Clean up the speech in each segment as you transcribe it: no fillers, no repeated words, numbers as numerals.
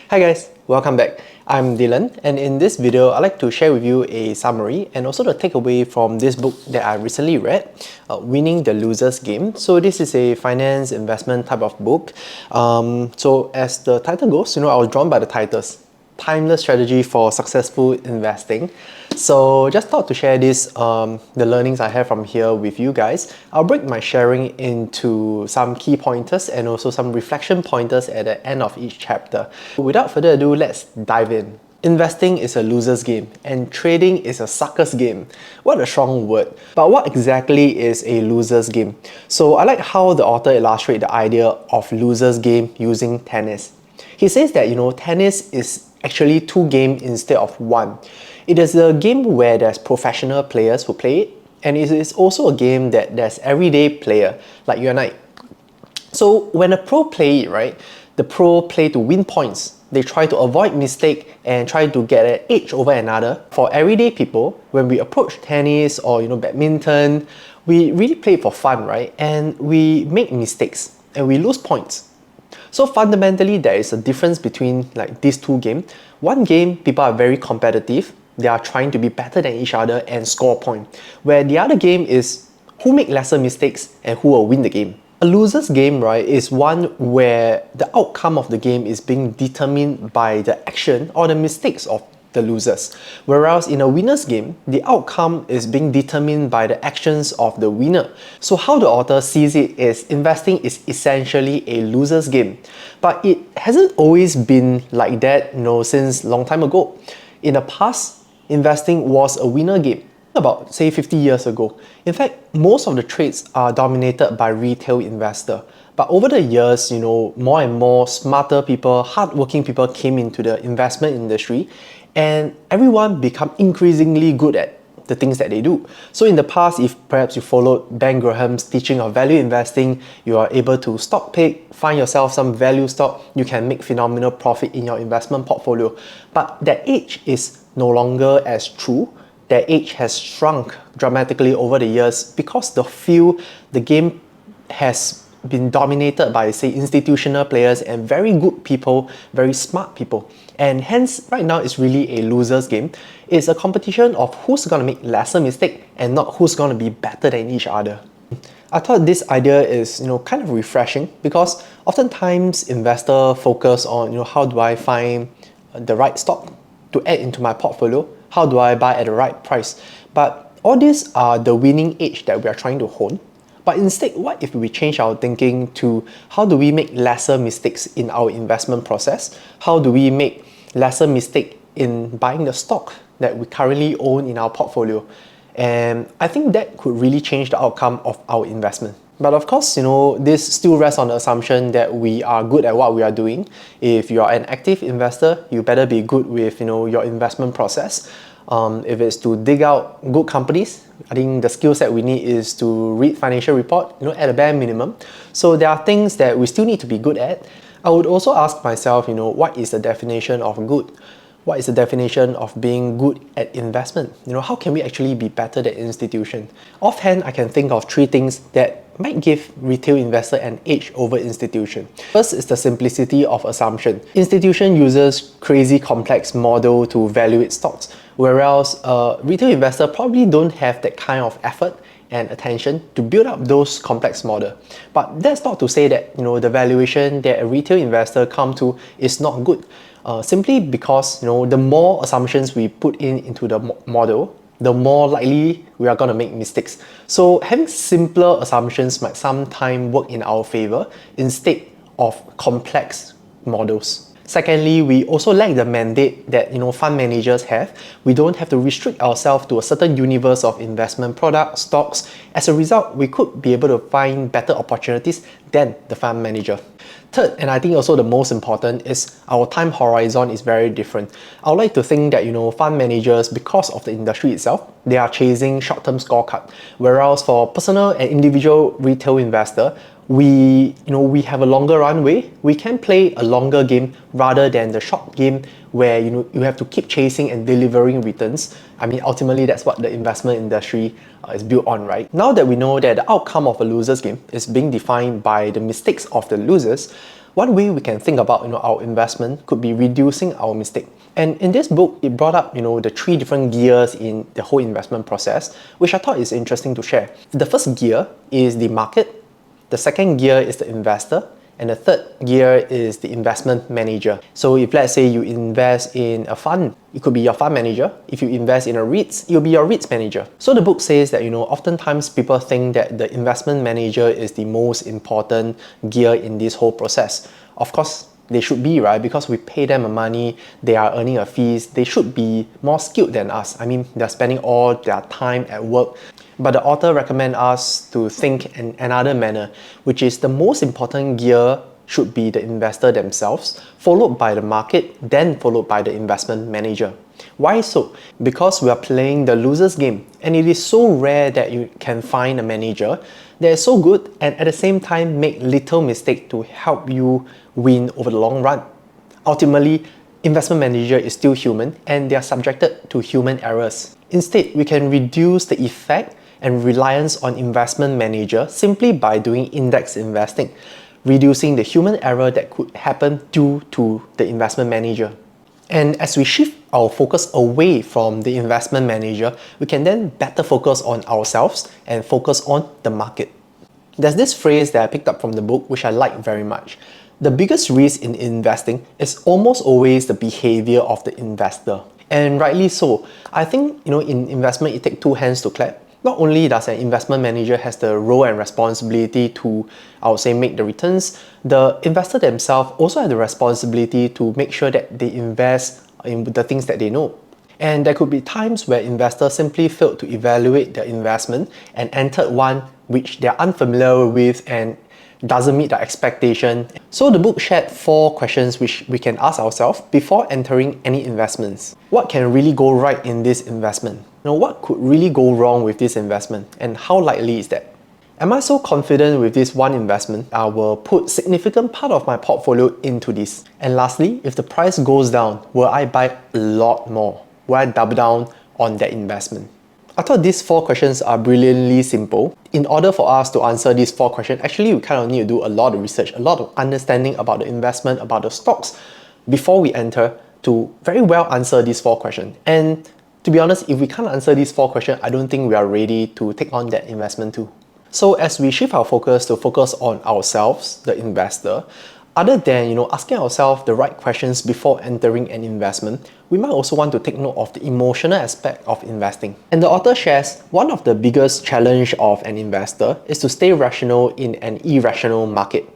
Hi guys, welcome back. I'm Dylan, and in this video, I'd like to share with you a summary and also the takeaway from this book that I recently read, Winning the Loser's Game. So this is a finance investment type of book. So as the title goes, I was drawn by the titles. Timeless strategy for successful investing. So just thought to share this, the learnings I have from here with you guys. I'll break my sharing into some key pointers and also some reflection pointers at the end of each chapter. Without further ado, let's dive in. Investing is a loser's game and trading is a sucker's game. What a strong word. But what exactly is a loser's game? So I like how the author illustrates the idea of loser's game using tennis. He says that tennis is actually two games instead of one. It is a game where there's professional players who play it, and it is also a game that there's everyday player like you and I. So when a pro play it, right, the pro play to win points. They try to avoid mistake and try to get an edge over another. For everyday people, when we approach tennis or badminton, we really play for fun, right? And we make mistakes and we lose points. So fundamentally, there is a difference between these two games. One game, people are very competitive. They are trying to be better than each other and score a point. Where the other game is who make lesser mistakes and who will win the game. A loser's game, right, is one where the outcome of the game is being determined by the action or the mistakes of the losers. Whereas in a winner's game, the outcome is being determined by the actions of the winner. So how the author sees it is investing is essentially a loser's game. But it hasn't always been like that, since long time ago. In the past, investing was a winner game. About say 50 years ago. In fact, most of the trades are dominated by retail investor. But over the years, more and more smarter people, hardworking people came into the investment industry, and everyone become increasingly good at the things that they do. So in the past, if perhaps you followed Ben Graham's teaching of value investing, you are able to stock pick, find yourself some value stock, you can make phenomenal profit in your investment portfolio. But that age is no longer as true. That age has shrunk dramatically over the years because the game has been dominated by, say, institutional players and very good people, very smart people. And hence, right now, it's really a loser's game. It's a competition of who's going to make lesser mistake and not who's going to be better than each other. I thought this idea is, kind of refreshing because oftentimes investors focus on, how do I find the right stock to add into my portfolio? How do I buy at the right price? But all these are the winning edge that we are trying to hone. But instead, what if we change our thinking to how do we make lesser mistakes in our investment process? How do we make lesser mistake in buying the stock that we currently own in our portfolio? And I think that could really change the outcome of our investment. But of course, this still rests on the assumption that we are good at what we are doing. If you are an active investor, you better be good with your investment process. If it's to dig out good companies, I think the skill set we need is to read financial report, at a bare minimum. So there are things that we still need to be good at. I would also ask myself, what is the definition of good? What is the definition of being good at investment? How can we actually be better than institution? Offhand, I can think of three things that might give retail investor an edge over institution. First is the simplicity of assumption. Institution uses crazy complex model to evaluate stocks, whereas retail investor probably don't have that kind of effort and attention to build up those complex model. But that's not to say that the valuation that a retail investor come to is not good. Simply because the more assumptions we put into the model, the more likely we are going to make mistakes. So having simpler assumptions might sometimes work in our favor instead of complex models. Secondly, we also lack the mandate that fund managers have. We don't have to restrict ourselves to a certain universe of investment products, stocks. As a result, we could be able to find better opportunities than the fund manager. Third, and I think also the most important, is our time horizon is very different. I would like to think that fund managers, because of the industry itself, they are chasing short-term scorecard. Whereas for personal and individual retail investor, we have a longer runway. We can play a longer game rather than the short game where you have to keep chasing and delivering returns. I mean, ultimately that's what the investment industry is built on, right? Now that we know that the outcome of a loser's game is being defined by the mistakes of the losers, one way we can think about our investment could be reducing our mistake. And in this book, it brought up the three different gears in the whole investment process, which I thought is interesting to share. The first gear is the market, the second gear is the investor, and the third gear is the investment manager. So if let's say you invest in a fund, it could be your fund manager. If you invest in a REITs, it'll be your REITs manager. So the book says that oftentimes people think that the investment manager is the most important gear in this whole process. Of course, they should be, right? Because we pay them money, they are earning a fees, they should be more skilled than us. I mean, they're spending all their time at work. But the author recommends us to think in another manner, which is the most important gear should be the investor themselves, followed by the market, then followed by the investment manager. Why so? Because we are playing the loser's game, and it is so rare that you can find a manager that is so good and at the same time make little mistake to help you win over the long run. Ultimately, investment manager is still human and they are subjected to human errors. Instead, we can reduce the effect and reliance on investment manager simply by doing index investing, reducing the human error that could happen due to the investment manager. And as we shift our focus away from the investment manager, we can then better focus on ourselves and focus on the market. There's this phrase that I picked up from the book which I like very much. The biggest risk in investing is almost always the behavior of the investor. And rightly so. I think in investment it takes two hands to clap. Not only does an investment manager has the role and responsibility to, I would say, make the returns, the investor themselves also have the responsibility to make sure that they invest in the things that they know. And there could be times where investors simply failed to evaluate their investment and entered one which they're unfamiliar with and doesn't meet the expectation. So the book shared 4 questions which we can ask ourselves before entering any investments. What can really go right in this investment? What could really go wrong with this investment, and how likely is that? Am I so confident with this one investment, I will put significant part of my portfolio into this? And lastly, if the price goes down, will I buy a lot more? Will I double down on that investment? I thought these 4 questions are brilliantly simple. In order for us to answer these 4 questions, actually we kind of need to do a lot of research, a lot of understanding about the investment, about the stocks before we enter to very well answer these 4 questions. And to be honest, if we can't answer these 4 questions, I don't think we are ready to take on that investment too. So as we shift our focus to focus on ourselves, the investor, other than asking ourselves the right questions before entering an investment, we might also want to take note of the emotional aspect of investing. And the author shares one of the biggest challenge of an investor is to stay rational in an irrational market.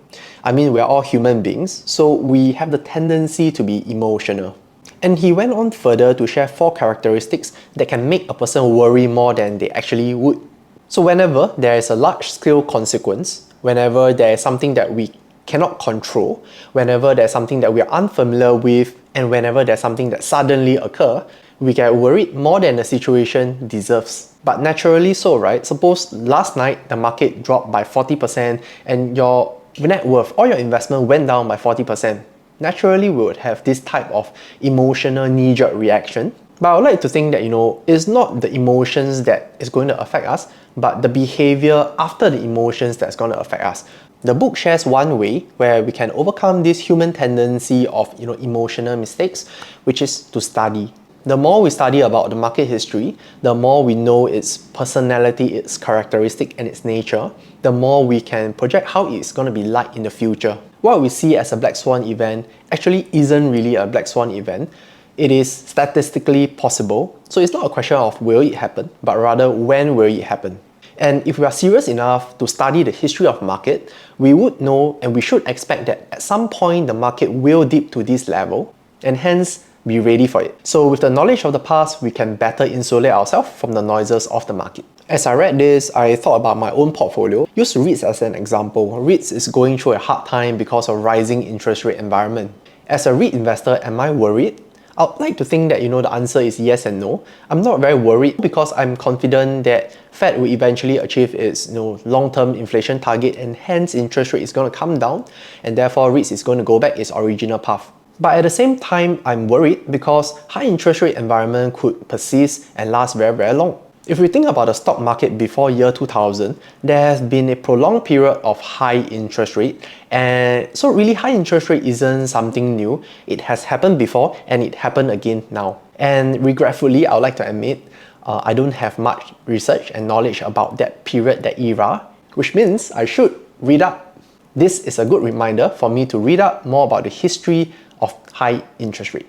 I mean, we're all human beings, so we have the tendency to be emotional. And he went on further to share 4 characteristics that can make a person worry more than they actually would. So whenever there is a large-scale consequence, whenever there is something that we cannot control, whenever there's something that we are unfamiliar with, and whenever there's something that suddenly occurs, we get worried more than the situation deserves. But naturally so, right? Suppose last night the market dropped by 40% and your net worth or your investment went down by 40%. Naturally, we would have this type of emotional knee-jerk reaction. But I would like to think that, it's not the emotions that is going to affect us, but the behavior after the emotions that's going to affect us. The book shares one way where we can overcome this human tendency of emotional mistakes, which is to study. The more we study about the market history, the more we know its personality, its characteristic, and its nature, the more we can project how it's going to be like in the future. What we see as a black swan event actually isn't really a black swan event. It is statistically possible. So it's not a question of will it happen, but rather when will it happen. And if we are serious enough to study the history of market, we would know and we should expect that at some point the market will dip to this level and hence be ready for it. So with the knowledge of the past, we can better insulate ourselves from the noises of the market. As I read this, I thought about my own portfolio. Use REITs as an example. REITs is going through a hard time because of rising interest rate environment. As a REIT investor, am I worried? I'd like to think that the answer is yes and no. I'm not very worried because I'm confident that Fed will eventually achieve its long-term inflation target and hence interest rate is going to come down and therefore REITs is going to go back its original path. But at the same time, I'm worried because high interest rate environment could persist and last very, very long. If we think about the stock market before year 2000, there has been a prolonged period of high interest rate, and so really high interest rate isn't something new. It has happened before and it happened again now. And regretfully, I would like to admit, I don't have much research and knowledge about that period, that era, which means I should read up. This is a good reminder for me to read up more about the history of high interest rate.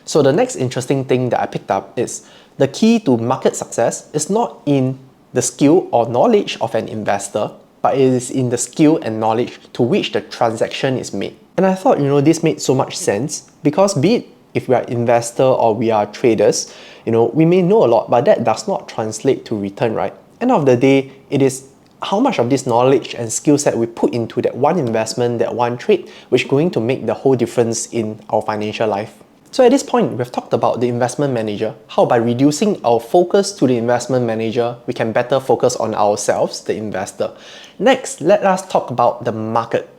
So the next interesting thing that I picked up is the key to market success is not in the skill or knowledge of an investor, but it is in the skill and knowledge to which the transaction is made. And I thought, this made so much sense because be it if we are investor or we are traders, we may know a lot, but that does not translate to return, right? End of the day, it is how much of this knowledge and skill set we put into that one investment, that one trade, which is going to make the whole difference in our financial life. So at this point, we've talked about the investment manager, how by reducing our focus to the investment manager, we can better focus on ourselves, the investor. Next, let us talk about the market.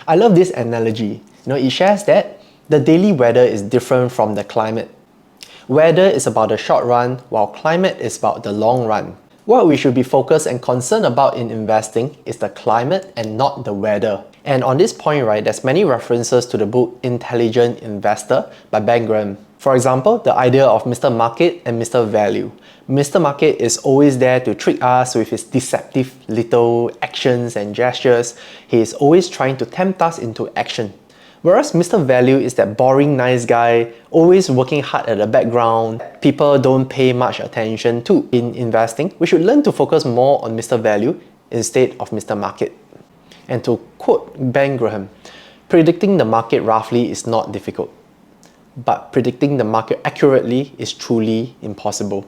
I love this analogy. It shares that the daily weather is different from the climate. Weather is about the short run, while climate is about the long run. What we should be focused and concerned about in investing is the climate and not the weather. And on this point, right, there's many references to the book Intelligent Investor by Ben Graham. For example, the idea of Mr. Market and Mr. Value. Mr. Market is always there to trick us with his deceptive little actions and gestures. He is always trying to tempt us into action. Whereas Mr. Value is that boring nice guy, always working hard at the background, people don't pay much attention to. In investing, we should learn to focus more on Mr. Value instead of Mr. Market. And to quote Ben Graham, predicting the market roughly is not difficult, but predicting the market accurately is truly impossible.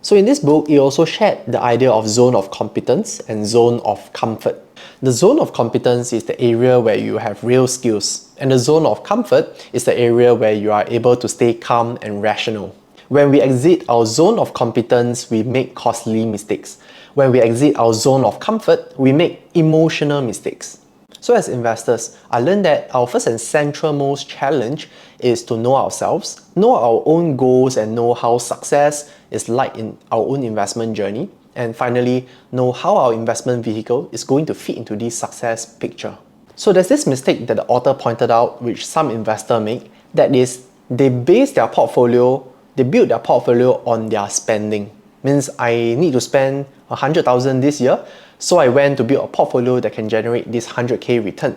So in this book, he also shared the idea of zone of competence and zone of comfort. The zone of competence is the area where you have real skills, and the zone of comfort is the area where you are able to stay calm and rational. When we exit our zone of competence, we make costly mistakes. When we exit our zone of comfort, we make emotional mistakes. So as investors, I learned that our first and centralmost challenge is to know ourselves, know our own goals and know how success is like in our own investment journey, and finally, know how our investment vehicle is going to fit into this success picture. So there's this mistake that the author pointed out, which some investors make, that is, they build their portfolio on their spending. Means I need to spend 100,000 this year, so I went to build a portfolio that can generate this 100k return.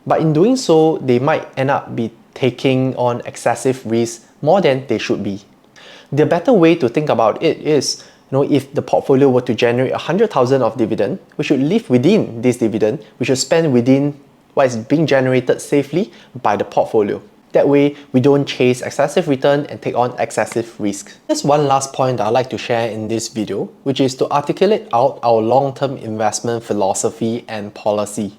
But in doing so, they might end up be taking on excessive risk more than they should be. The better way to think about it is, if the portfolio were to generate 100,000 of dividend, we should live within this dividend. We should spend within what is being generated safely by the portfolio. That way, we don't chase excessive return and take on excessive risk. There's one last point that I'd like to share in this video, which is to articulate out our long-term investment philosophy and policy.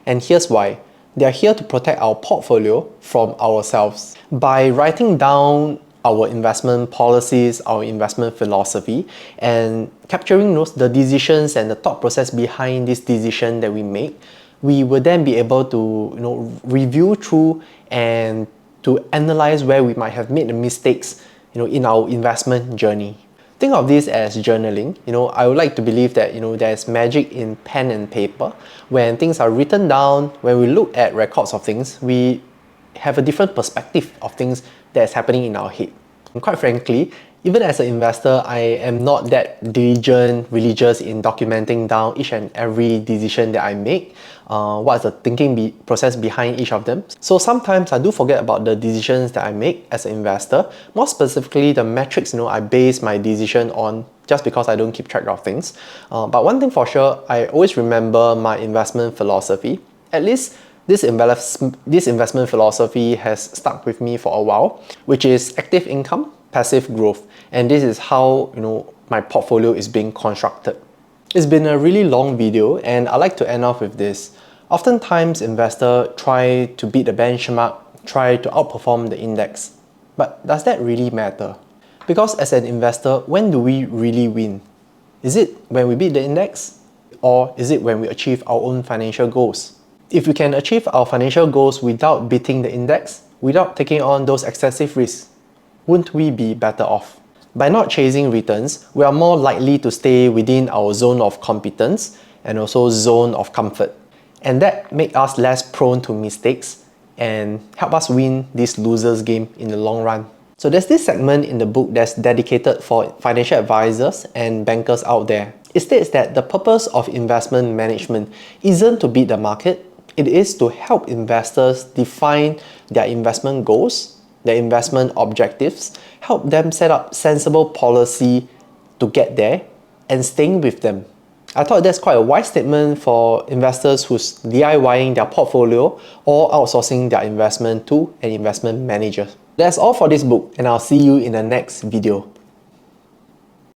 And here's why. They are here to protect our portfolio from ourselves. By writing down our investment policies, our investment philosophy, and capturing the decisions and the thought process behind this decision that we make, we will then be able to review through and to analyze where we might have made the mistakes in our investment journey. Think of this as journaling. I would like to believe that there's magic in pen and paper. When things are written down, when we look at records of things, we have a different perspective of things that's happening in our head. And quite frankly, even as an investor, I am not that religious in documenting down each and every decision that I make. What's the thinking process behind each of them. So sometimes I do forget about the decisions that I make as an investor. More specifically, the metrics I base my decision on, just because I don't keep track of things. But one thing for sure, I always remember my investment philosophy. At least this investment philosophy has stuck with me for a while, which is active income, passive growth. And this is how my portfolio is being constructed. It's been a really long video, and I like to end off with this. Oftentimes, investors try to beat the benchmark, try to outperform the index. But does that really matter? Because as an investor, when do we really win? Is it when we beat the index? Or is it when we achieve our own financial goals? If we can achieve our financial goals without beating the index, without taking on those excessive risks, wouldn't we be better off? By not chasing returns, we are more likely to stay within our zone of competence and also zone of comfort. And that makes us less prone to mistakes and help us win this loser's game in the long run. So there's this segment in the book that's dedicated for financial advisors and bankers out there. It states that the purpose of investment management isn't to beat the market, it is to help investors define their investment goals, their investment objectives, help them set up sensible policy to get there, and staying with them. I thought that's quite a wise statement for investors who's DIYing their portfolio or outsourcing their investment to an investment manager. That's all for this book, and I'll see you in the next video.